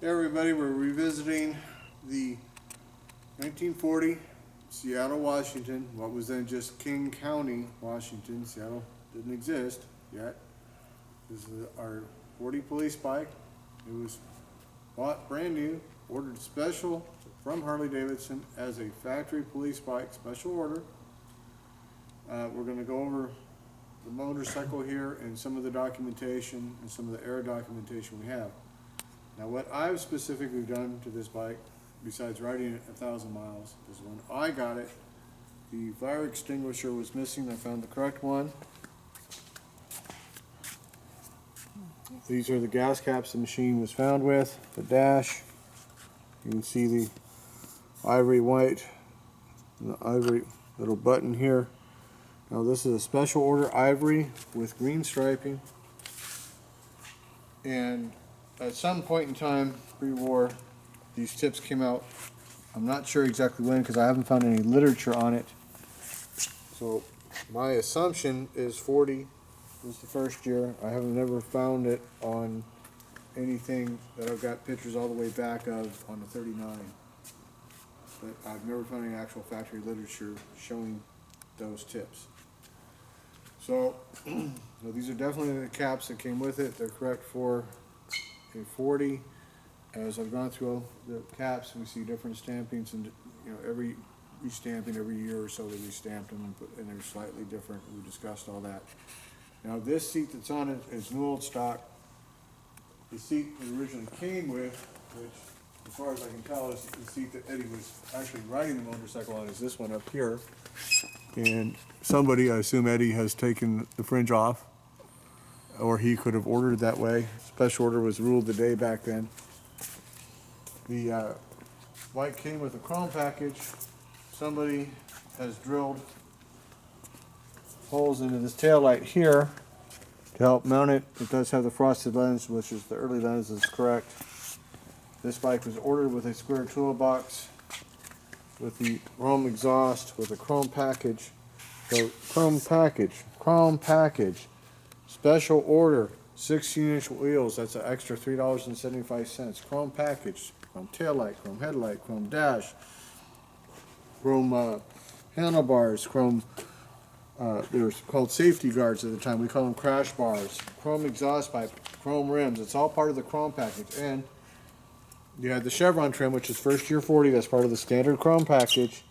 Hey everybody, we're revisiting the 1940 Seattle, Washington, what was then just King County, Washington. Seattle didn't exist yet. This is our 40 police bike. It was bought brand new, ordered special from Harley Davidson as a factory police bike, special order. We're going to go over the motorcycle here and some of the documentation and some of the error documentation we have. Now what I've specifically done to this bike, besides riding it 1,000 miles, is when I got it, the fire extinguisher was missing. I found the correct one. These are the gas caps the machine was found with, the dash. You can see the ivory white, and the ivory little button here. Now this is a special order ivory with green striping, and at some point in time, pre-war, these tips came out. I'm not sure exactly when because I haven't found any literature on it. So my assumption is 40 was the first year. I have never found it on anything that I've got pictures all the way back of on the 39. But I've never found any actual factory literature showing those tips. So these are definitely the caps that came with it. They're correct for a 40. As I've gone through the caps, we see different stampings, and every restamping every year or so they restamp them and they're slightly different. We discussed all that. Now this seat that's on it is new old stock. The seat it originally came with, which as far as I can tell is the seat that Eddie was actually riding the motorcycle on, is this one up here. And somebody, I assume Eddie, has taken the fringe off, or he could have ordered it that way. Special order was ruled the day back then. The bike came with a chrome package. Somebody has drilled holes into this tail light here to help mount it. It does have the frosted lens, which is the early lens is correct. This bike was ordered with a square toolbox with the chrome exhaust with a chrome package. So chrome package, special order, 16-inch wheels. That's an extra $3.75. Chrome package, chrome tail light, chrome headlight, chrome dash, chrome handlebars, chrome. They were called safety guards at the time. We call them crash bars. Chrome exhaust pipe, chrome rims. It's all part of the chrome package. And you had the chevron trim, which is first year 40. That's part of the standard chrome package.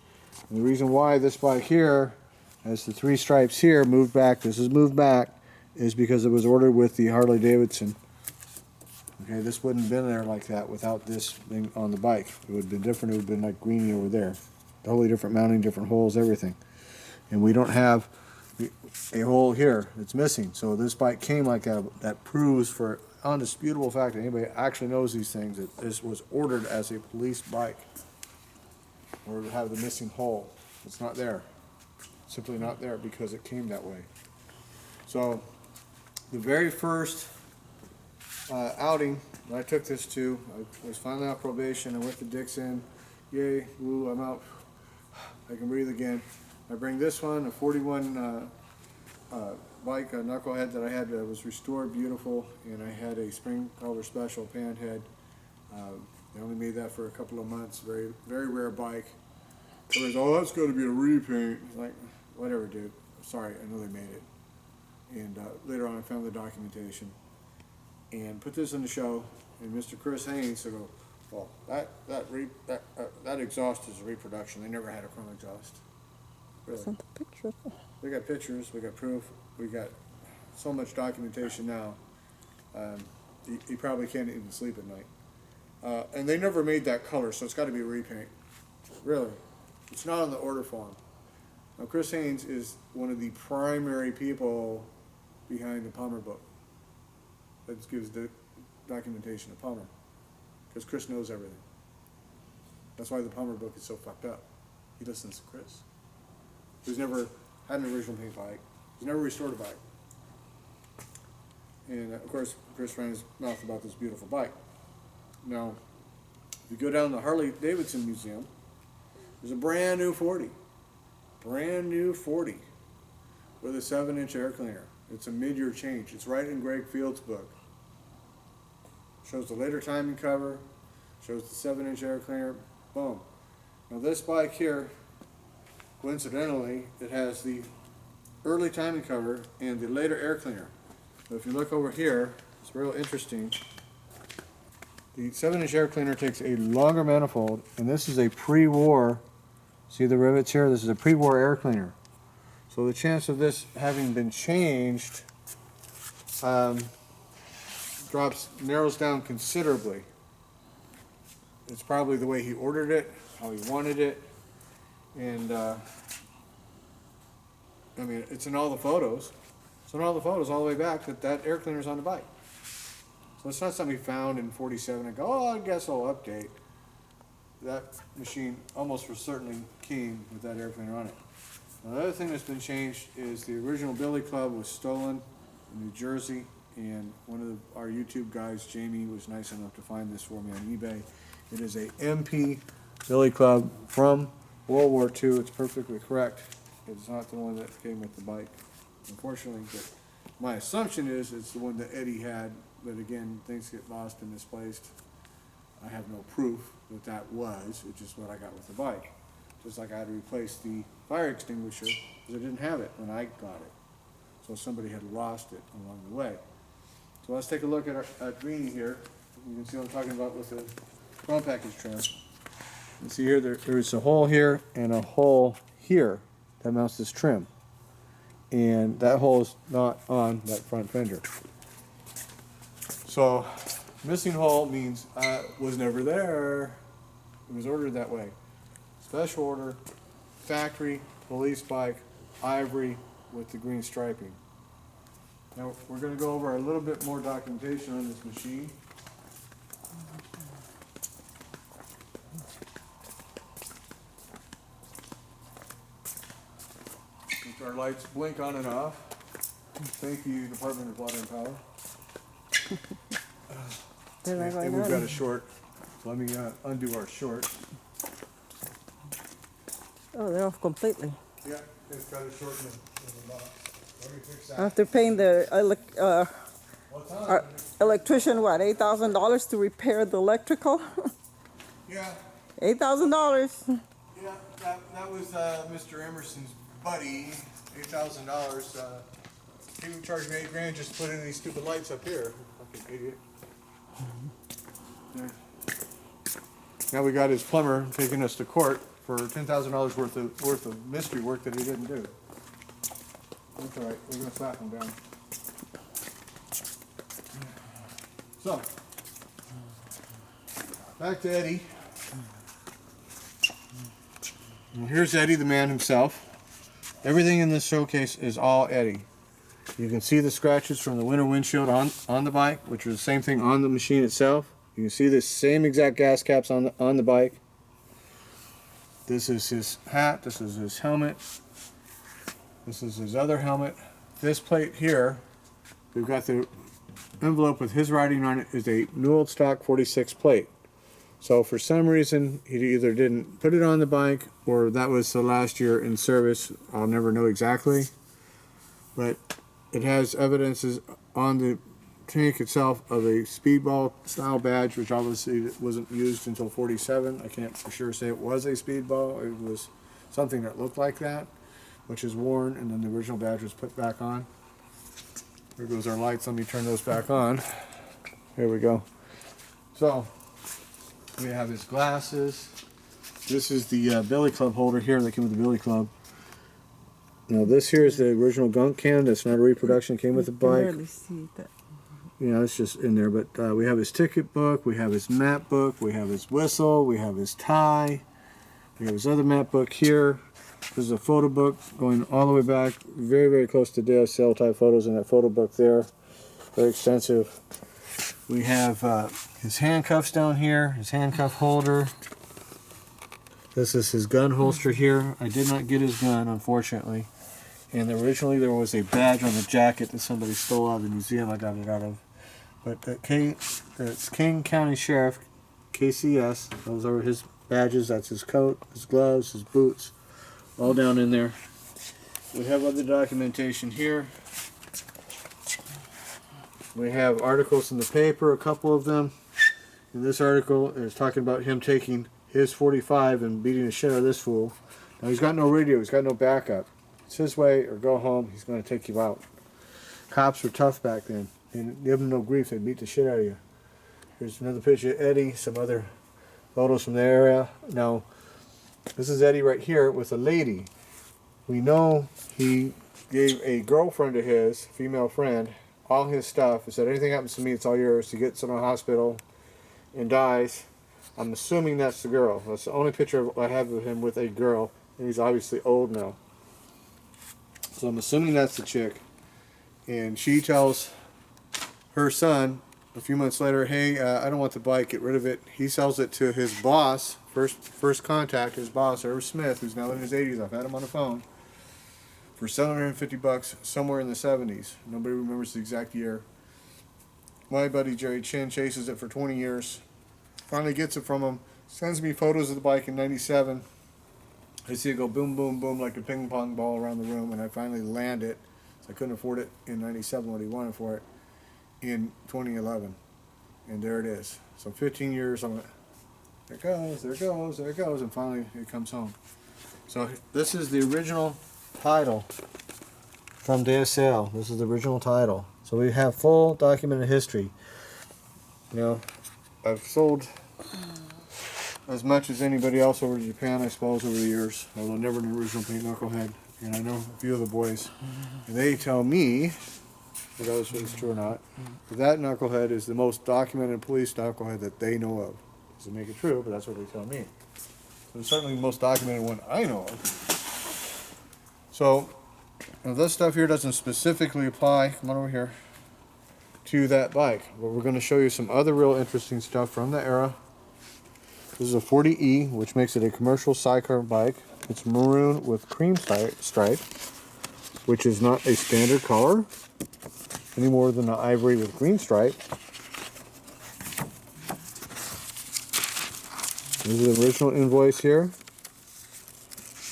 And the reason why this bike here has the 3 stripes here moved back, this is moved back, is because it was ordered with the Harley Davidson. Okay, this wouldn't have been there like that without this thing on the bike. It would have been different. It would have been like greeny over there. Totally different mounting, different holes, everything. And we don't have a hole here. It's missing. So this bike came like that. That proves for undisputable fact that anybody actually knows these things that this was ordered as a police bike, or to have the missing hole. It's not there. Simply not there because it came that way. So the very first outing that I took this to, I was finally out probation. I went to Dixon. Yay, woo, I'm out. I can breathe again. I bring this one, a 41 bike, a knucklehead that I had that was restored, beautiful, and I had a spring color special pan head. They only made that for a couple of months. Very, very rare bike. So was, oh, that's got to be a repaint. Like, whatever, dude. Sorry, I know they made it. And later on, I found the documentation and put this in the show. And Mr. Chris Haynes said, "Well, that exhaust is a reproduction. They never had a chrome exhaust." Really. Sent the picture. We got pictures. We got proof. We got so much documentation now. He probably can't even sleep at night. And they never made that color, so it's got to be a repaint. Really, it's not on the order form. Now, Chris Haynes is one of the primary people behind the Palmer book. That gives the documentation of Palmer, because Chris knows everything. That's why the Palmer book is so fucked up. He listens to Chris. He's never had an original paint bike. He's never restored a bike. And of course, Chris ran his mouth about this beautiful bike. Now, if you go down to the Harley Davidson Museum, there's a brand new 40. Brand new 40 with a 7-inch air cleaner. It's a mid-year change. It's right in Greg Field's book. Shows the later timing cover, Shows the 7-inch air cleaner. Boom. Now this bike here, coincidentally, it has the early timing cover and the later air cleaner. So if you look over here, it's real interesting. The 7-inch air cleaner takes a longer manifold, and this is a pre-war, see the rivets here? This is a pre-war air cleaner. So the chance of this having been changed narrows down considerably. It's probably the way he ordered it, how he wanted it, and I mean, it's in all the photos. It's in all the photos all the way back that air cleaner's on the bike. So it's not something he found in 47 and go, oh, I guess I'll update. That machine almost for certainly came with that air cleaner on it. Now, the other thing that's been changed is the original Billy Club was stolen in New Jersey, and one of our YouTube guys, Jamie, was nice enough to find this for me on eBay. It is a MP Billy Club from World War II. It's perfectly correct. It's not the one that came with the bike, unfortunately. But my assumption is it's the one that Eddie had. But again, things get lost and misplaced. I have no proof that that was. It's just what I got with the bike. Just like I had to replace the fire extinguisher because I didn't have it when I got it. So somebody had lost it along the way. So let's take a look at Greenie here. You can see what I'm talking about with the chrome package trim. You see here, there's a hole here and a hole here that mounts this trim. And that hole is not on that front fender. So, missing hole means was never there. It was ordered that way. Special order, factory, police bike, ivory with the green striping. Now, we're going to go over a little bit more documentation on this machine. Our lights blink on and off. Thank you, Department of Water and Power. And we've got a short. Let me undo our short. Oh, they're off completely. Yeah, it's got a short in the box. Let me fix that. After paying the electrician, what, $8,000 to repair the electrical? Yeah. $8,000. Yeah, that was Mr. Emerson's buddy. $8,000. He would charge me $8,000 just to put in these stupid lights up here. Fucking idiot. Yeah. Now we got his plumber taking us to court for $10,000 worth of mystery work that he didn't do. That's all right. We're gonna slap him down. So back to Eddie. Well, here's Eddie, the man himself. Everything in this showcase is all Eddie. You can see the scratches from the winter windshield on the bike, which are the same thing on the machine itself. You can see the same exact gas caps on the bike. This is his hat. This is his helmet. This is his other helmet. This plate here, we've got the envelope with his writing on it, is a new old stock 46 plate. So for some reason, he either didn't put it on the bike or that was the last year in service. I'll never know exactly. But it has evidences on the tank itself of a speedball style badge, which obviously wasn't used until 47. I can't for sure say it was a speedball. It was something that looked like that, which is worn, and then the original badge was put back on. There goes our lights. Let me turn those back on. Here we go. So we have his glasses. This is the Billy Club holder here that came with the Billy Club. Now this here is the original gunk can. That's not a reproduction. Came with the bike. I can barely see that. Yeah, it's just in there. But we have his ticket book. We have his map book. We have his whistle. We have his tie. We have his other map book here. This is a photo book going all the way back, very, very close to DSL type photos in that photo book there. Very extensive. We have his handcuffs down here, his handcuff holder. This is his gun holster here. I did not get his gun, unfortunately. And originally there was a badge on the jacket that somebody stole out of the museum I got it out of. But it's King County Sheriff, KCS. Those are his badges. That's his coat, his gloves, his boots. All down in there. We have other documentation here. We have articles in the paper, a couple of them. in this article is talking about him taking his 45 and beating the shit out of this fool. Now he's got no radio, he's got no backup. It's his way or go home, he's going to take you out. Cops were tough back then. They didn't give them no grief, they'd beat the shit out of you. Here's another picture of Eddie, some other photos from the area. Now, this is Eddie right here with a lady. We know he gave a girlfriend of his, female friend, all his stuff. He said, anything happens to me, it's all yours. He gets in a hospital and dies. I'm assuming that's the girl. That's the only picture I have of him with a girl. And he's obviously old now. So I'm assuming that's the chick. And she tells her son a few months later, hey, I don't want the bike, get rid of it. He sells it to his boss, first contact, his boss, Irv Smith, who's now in his 80s. I've had him on the phone. For $750 somewhere in the 70s. Nobody remembers the exact year. My buddy Jerry Chin chases it for 20 years. Finally gets it from him. Sends me photos of the bike in 97. I see it go boom, boom, boom like a ping pong ball around the room, and I finally land it. So I couldn't afford it in 97 what he wanted for it in 2011. And there it is. So 15 years, I'm like, there it goes, there it goes, there it goes, and finally it comes home. So this is the original title from day of sale. This is the original title. So we have full documented history. You know, I've sold as much as anybody else over to Japan, I suppose, over the years. Although never an original paint knucklehead. And I know a few of the boys. And they tell me, whether it's true or not, that knucklehead is the most documented police knucklehead that they know of. Doesn't make it true, but that's what they tell me. So it's certainly the most documented one I know of. So, now this stuff here doesn't specifically apply, come on over here, to that bike. But we're going to show you some other real interesting stuff from the era. This is a 40E, which makes it a commercial sidecar bike. It's maroon with cream stripe, which is not a standard color any more than the ivory with green stripe. This is the original invoice here.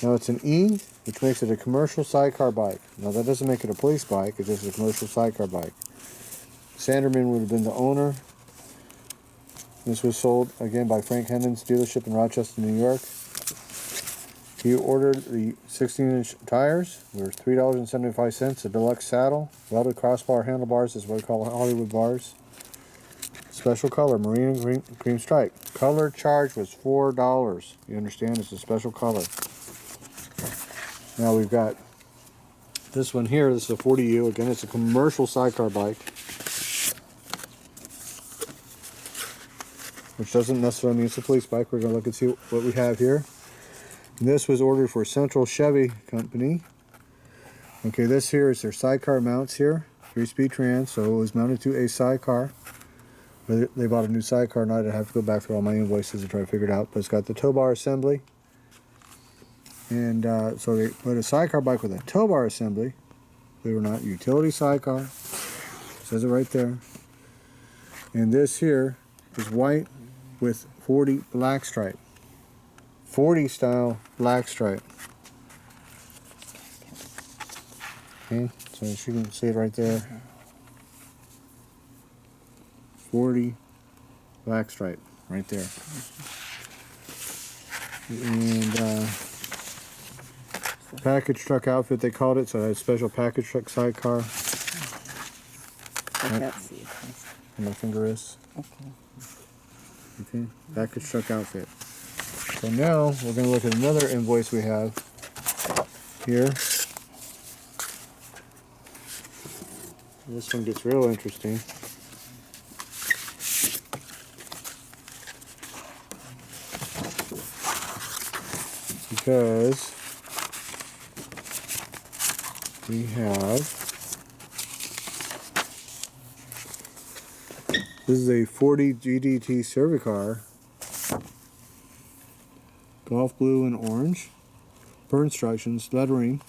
Now it's an E, which makes it a commercial sidecar bike. Now that doesn't make it a police bike, it's just a commercial sidecar bike. Sanderman would have been the owner. This was sold again by Frank Hendon's dealership in Rochester, New York. He ordered the 16-inch tires. They were $3.75. A deluxe saddle, welded crossbar handlebars is what we call Hollywood bars. Special color, marine and cream stripe. Color charge was $4. You understand? It's a special color. Now we've got this one here. This is a 40U. Again, it's a commercial sidecar bike, which doesn't necessarily mean it's a police bike. We're going to look and see what we have here. And this was ordered for Central Chevy Company. Okay, this here is their sidecar mounts here. 3-speed trans, so it was mounted to a sidecar. They bought a new sidecar, and I'd have to go back through all my invoices to try to figure it out. But it's got the tow bar assembly. And so they put a sidecar bike with a tow bar assembly. Believe it or not, utility sidecar. It says it right there. And this here is white with 40 black stripe. 40 style black stripe. Okay, so you can see it right there. 40 black stripe right there. And package truck outfit they called it, so it had a special package truck sidecar. I can't see it. And my finger is. Okay, package truck outfit. So now we're going to look at another invoice we have here. This one gets real interesting. Because we have, this is a 40 GDT Cervicar, golf blue and orange, per instructions, lettering,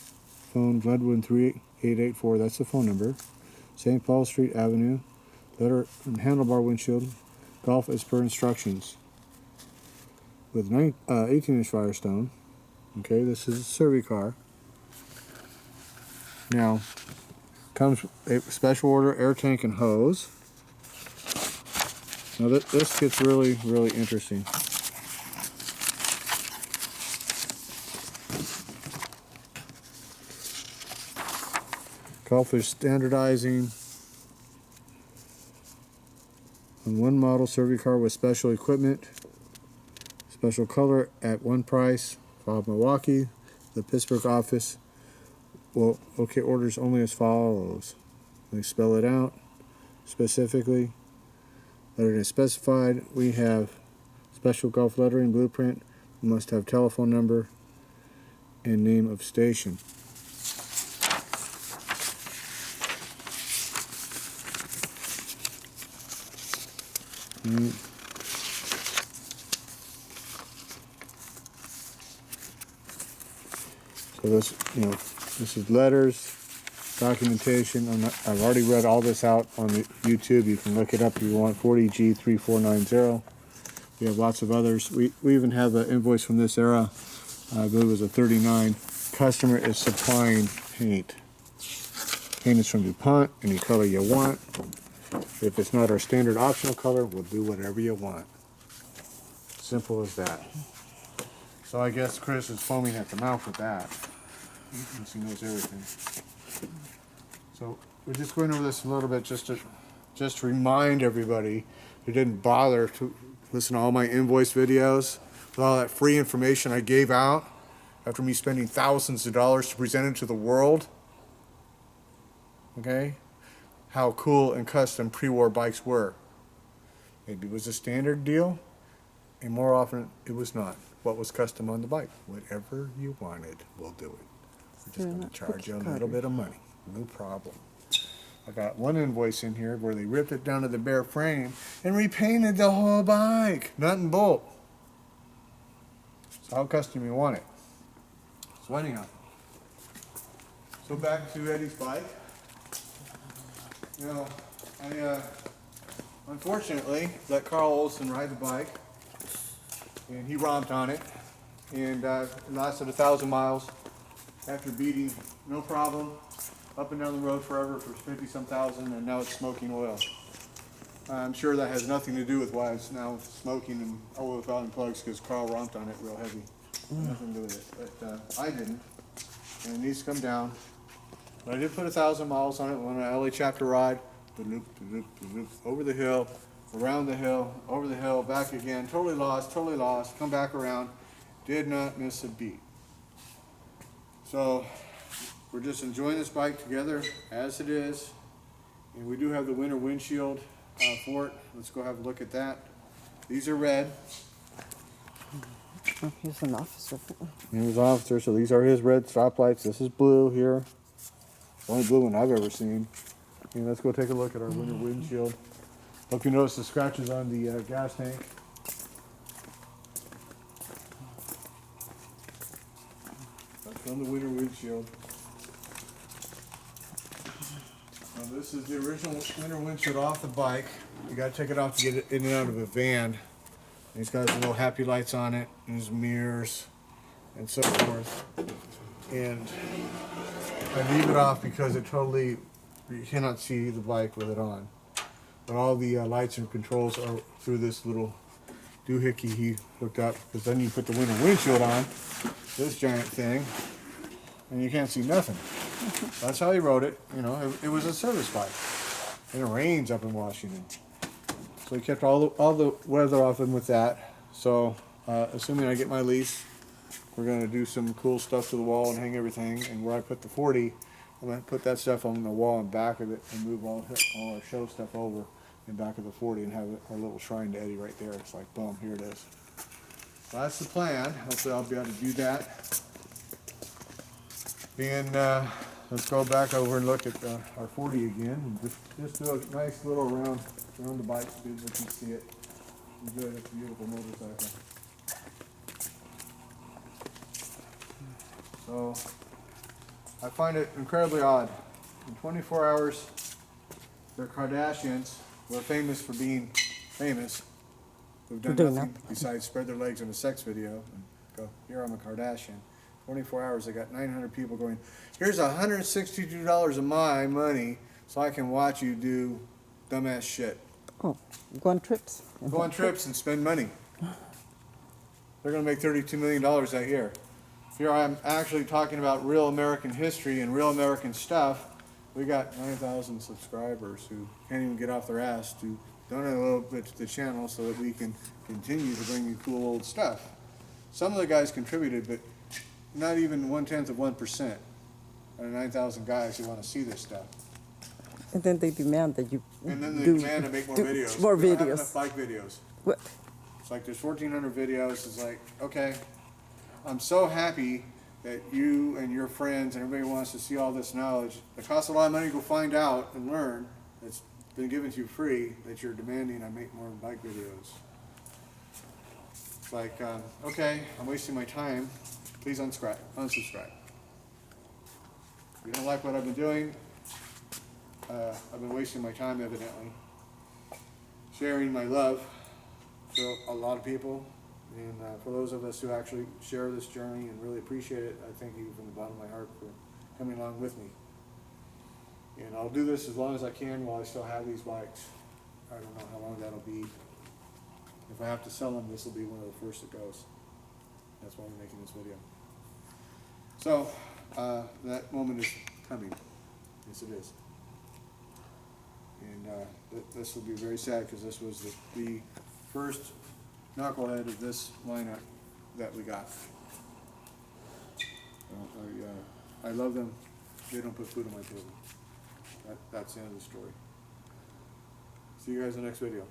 phone Glenwood 3884, that's the phone number, St. Paul Street Avenue, letter and handlebar windshield, golf as per instructions, with 18-inch Firestone. Okay, this is a Cervicar. Now, comes a special order air tank and hose. Now this gets really, really interesting. Call for standardizing on one model service car with special equipment, special color at one price. Filed Milwaukee. The Pittsburgh office will okay orders only as follows. Let me spell it out specifically. Lettering is specified. We have special golf lettering blueprint. We must have telephone number and name of station. So this, this is letters, documentation. I've already read all this out on the YouTube. You can look it up if you want. 40G3490. We have lots of others. We even have an invoice from this era. I believe it was a 39. Customer is supplying paint. Paint is from DuPont. Any color you want. If it's not our standard optional color, we'll do whatever you want. Simple as that. So I guess Chris is foaming at the mouth with that. He knows everything. So we're just going over this a little bit just to remind everybody who didn't bother to listen to all my invoice videos with all that free information I gave out after me spending thousands of dollars to present it to the world. Okay? How cool and custom pre-war bikes were. Maybe it was a standard deal, and more often it was not. What was custom on the bike? Whatever you wanted, we'll do it. We're just going to charge you a little bit of money. No problem. I got one invoice in here where they ripped it down to the bare frame and repainted the whole bike, nut and bolt. So how custom you want it. So anyhow, so back to Eddie's bike. I unfortunately let Carl Olson ride the bike, and he romped on it, and it lasted 1,000 miles after beating, no problem, up and down the road forever for 50-some thousand, and now it's smoking oil. I'm sure that has nothing to do with why it's now smoking and oil without plugs, because Carl romped on it real heavy. Nothing to do with it, but I didn't, and it needs to come down. But I did put 1,000 miles on it on an LA chapter ride, over the hill, around the hill, over the hill, back again, totally lost, come back around, did not miss a beat. So we're just enjoying this bike together as it is, and we do have the winter windshield for it. Let's go have a look at that. These are red. Oh, he's an officer. He was an officer, so these are his red stoplights. This is blue here. The only blue one I've ever seen. And let's go take a look at our winter windshield. Hope you notice the scratches on the gas tank. That's on the winter windshield. Now this is the original winter windshield off the bike. You got to take it off to get it in and out of a van. And it's got his little happy lights on it, and his mirrors, and so forth. And I leave it off because you cannot see the bike with it on. But all the lights and controls are through this little doohickey he hooked up, because then you put the winter windshield on, this giant thing, and you can't see nothing. That's how he rode it. It was a service bike. And it rains up in Washington. So he kept all the weather off him with that. So assuming I get my lease, we're going to do some cool stuff to the wall and hang everything. And where I put the 40, I'm going to put that stuff on the wall in back of it and move all our show stuff over in back of the 40 and have our little shrine to Eddie right there. It's like, boom, here it is. So that's the plan. Hopefully I'll be able to do that. And let's go back over and look at our 40 again. And just do a nice little round the bike so people can see it. Enjoy this beautiful motorcycle. So I find it incredibly odd. In 24 hours, the Kardashians were famous for being famous. Who've done nothing besides spread their legs in a sex video and go, here I'm a Kardashian. 24 hours, they got 900 people going, here's $162 of my money so I can watch you do dumbass shit. Oh, go on trips. Go on trips and spend money. They're going to make $32 million that year. Here I'm actually talking about real American history and real American stuff. We got 9,000 subscribers who can't even get off their ass to donate a little bit to the channel so that we can continue to bring you cool old stuff. Some of the guys contributed, but not even 1/10% out of 9,000 guys who want to see this stuff. And then they demand that you And then they do, demand to make more do videos. more We don't have videos. enough bike videos. What? It's like there's 1,400 videos. It's like, okay, I'm so happy that you and your friends and everybody wants to see all this knowledge. It costs a lot of money to go find out and learn. It's been given to you free, that you're demanding I make more bike videos. It's like, okay, I'm wasting my time. Please unsubscribe. If you don't like what I've been doing, I've been wasting my time, evidently. Sharing my love to a lot of people. And for those of us who actually share this journey and really appreciate it, I thank you from the bottom of my heart for coming along with me. And I'll do this as long as I can while I still have these bikes. I don't know how long that'll be. If I have to sell them, this will be one of the first that goes. That's why we're making this video. So, that moment is coming. Yes, it is. And this will be very sad because this was the first knucklehead of this lineup that we got. I love them. They don't put food on my table. That's the end of the story. See you guys in the next video.